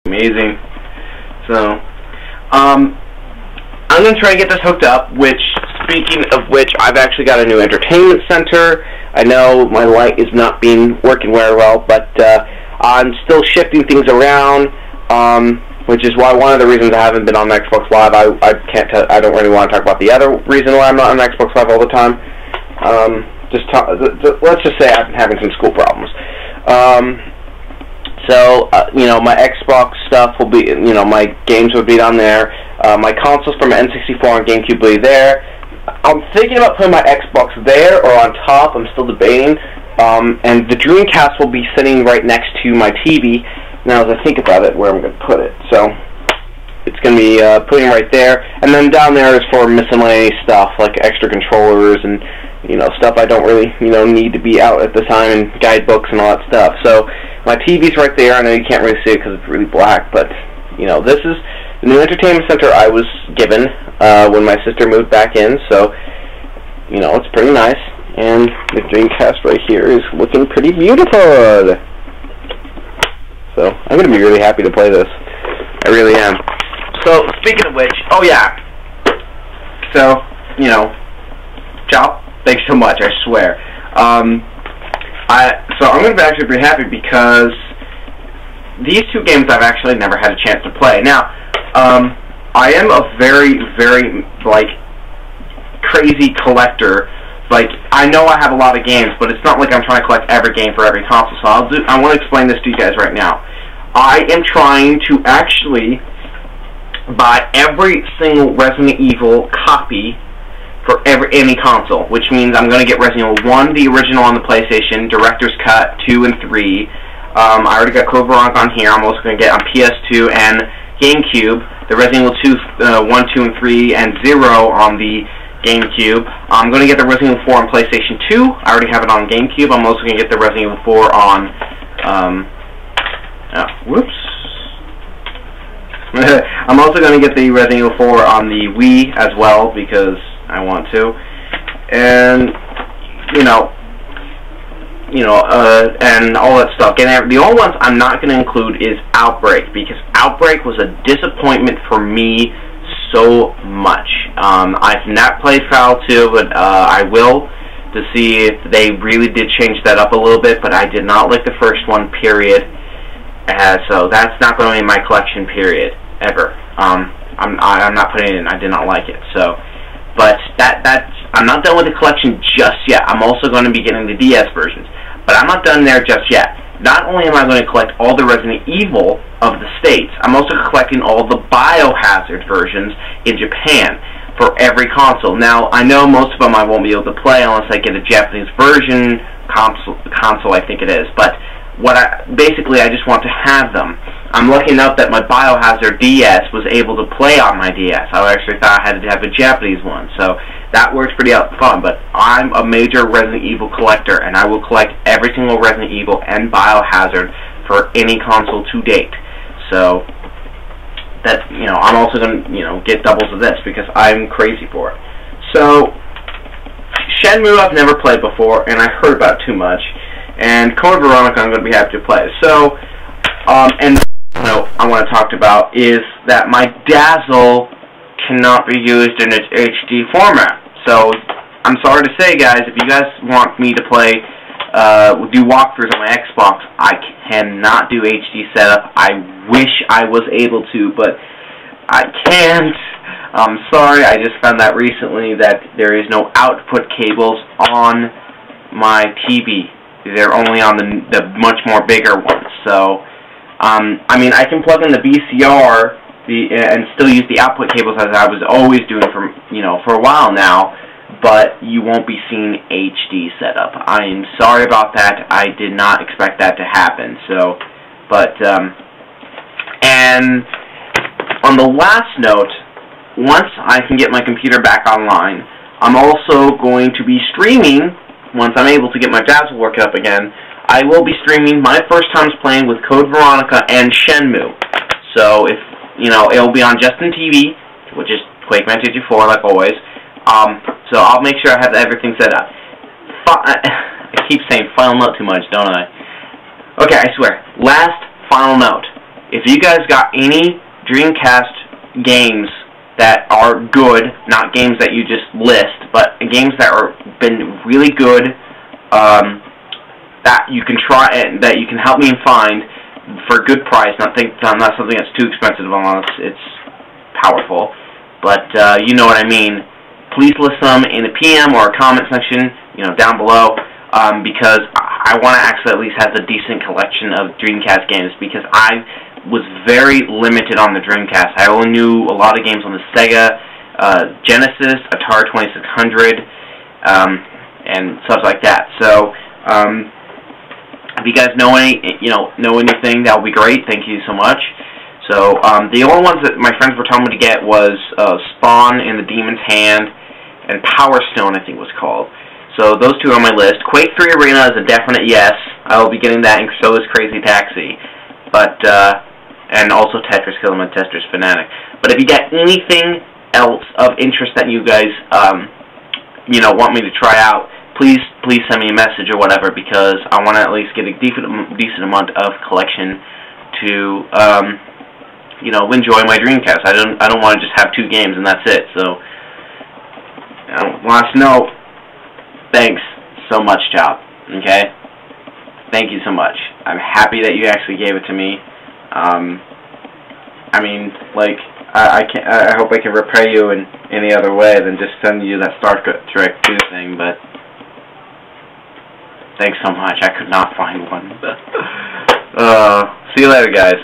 Amazing. So, I'm going to try to get this hooked up, which, speaking of which, I've actually got a new entertainment center. I know my light is not working very well, but I'm still shifting things around, which is why one of the reasons I haven't been on Xbox Live. I don't really want to talk about the other reason why I'm not on Xbox Live all the time. Let's just say I've been having some school problems. My Xbox stuff will be, my games will be on there. My consoles from N64 and GameCube will be there. I'm thinking about putting my Xbox there or on top. I'm still debating. And the Dreamcast will be sitting right next to my TV. Now, as I think about it, where I'm going to put it. So, it's going to be putting right there. And then down there is for miscellaneous stuff, like extra controllers and, stuff I don't really, need to be out at the time, and guidebooks and all that stuff. So, my TV's right there. I know you can't really see it because it's really black, but, this is the new entertainment center I was given when my sister moved back in. So, it's pretty nice. And the Dreamcast right here is looking pretty beautiful. So, I'm going to be really happy to play this. I really am. So, speaking of which, oh yeah. So, Chop, thanks so much, I swear. So I'm going to be actually pretty happy because these two games I've actually never had a chance to play. Now, I am a very, very, crazy collector. I know I have a lot of games, but it's not like I'm trying to collect every game for every console, so I want to explain this to you guys right now. I am trying to actually buy every single Resident Evil copy for any console, which means I'm going to get Resident Evil 1, the original on the PlayStation, Director's Cut, 2 and 3. I already got Code Veronica on here. I'm also going to get on PS2 and GameCube, the Resident Evil 2, 1, 2, and 3, and 0 on the GameCube. I'm going to get the Resident Evil 4 on PlayStation 2. I already have it on GameCube. I'm also going to get the Resident Evil 4 on, whoops. I'm also going to get the Resident Evil 4 on the Wii as well, because I want to. And, and all that stuff. And the only ones I'm not going to include is Outbreak, because Outbreak was a disappointment for me so much. I've not played Foul 2, but I will, to see if they really did change that up a little bit, but I did not like the first one, period. So that's not going to be in my collection, period, ever. I'm not putting it in. I did not like it. So, but I'm not done with the collection just yet. I'm also going to be getting the DS versions, but I'm not done there just yet. Not only am I going to collect all the Resident Evil of the States, I'm also collecting all the Biohazard versions in Japan for every console. Now, I know most of them I won't be able to play unless I get a Japanese version console, I think it is. But basically, I just want to have them. I'm lucky enough that my Biohazard DS was able to play on my DS. I actually thought I had to have a Japanese one, so that works pretty fun. But I'm a major Resident Evil collector, and I will collect every single Resident Evil and Biohazard for any console to date. So that, I'm also going to, get doubles of this because I'm crazy for it. So Shenmue I've never played before, and I heard about too much. And Code Veronica I'm going to be happy to play. So, and I want to talk about is that my Dazzle cannot be used in its HD format. So, I'm sorry to say, guys, if you guys want me to play, do walkthroughs on my Xbox, I cannot do HD setup. I wish I was able to, but I can't. I'm sorry, I just found out recently that there is no output cables on my TV. They're only on the much more bigger ones. So, I mean, I can plug in the VCR and still use the output cables as I was always doing for a while now, but you won't be seeing HD setup. I am sorry about that. I did not expect that to happen. So, but and on the last note, once I can get my computer back online, I'm also going to be streaming. Once I'm able to get my Dazzle working up again, I will be streaming my first times playing with Code Veronica and Shenmue. So if it'll be on Justin TV, which is Quake954, like always. So I'll make sure I have everything set up. I keep saying final note too much, don't I? Okay, I swear. Last final note. if you guys got any Dreamcast games that are good, not games that you just list, but games that are been really good, that you can try and that you can help me find for a good price, not something that's too expensive unless it's powerful, but you know what I mean. Please list them in a PM or a comment section, down below, because I want to actually at least have a decent collection of Dreamcast games, because I was very limited on the Dreamcast. I only knew a lot of games on the Sega, Genesis, Atari 2600, and stuff like that. So, if you guys know anything, that would be great. Thank you so much. So, the only ones that my friends were telling me to get was Spawn and the Demon's Hand, and Power Stone, I think it was called. So those two are on my list. Quake 3 Arena is a definite yes. I will be getting that, and so is Crazy Taxi. But and also Tetris, because I'm a Tetris fanatic. But if you got anything else of interest that you guys want me to try out, please send me a message or whatever, because I want to at least get a decent amount of collection to enjoy my Dreamcast. I don't want to just have 2 games and that's it. So last note, thanks so much, Chop. Okay, thank you so much. I'm happy that you actually gave it to me. I mean, like, I hope I can repay you in any other way than just send you that Star Trek 2 thing, but thanks so much. I could not find one. See you later, guys.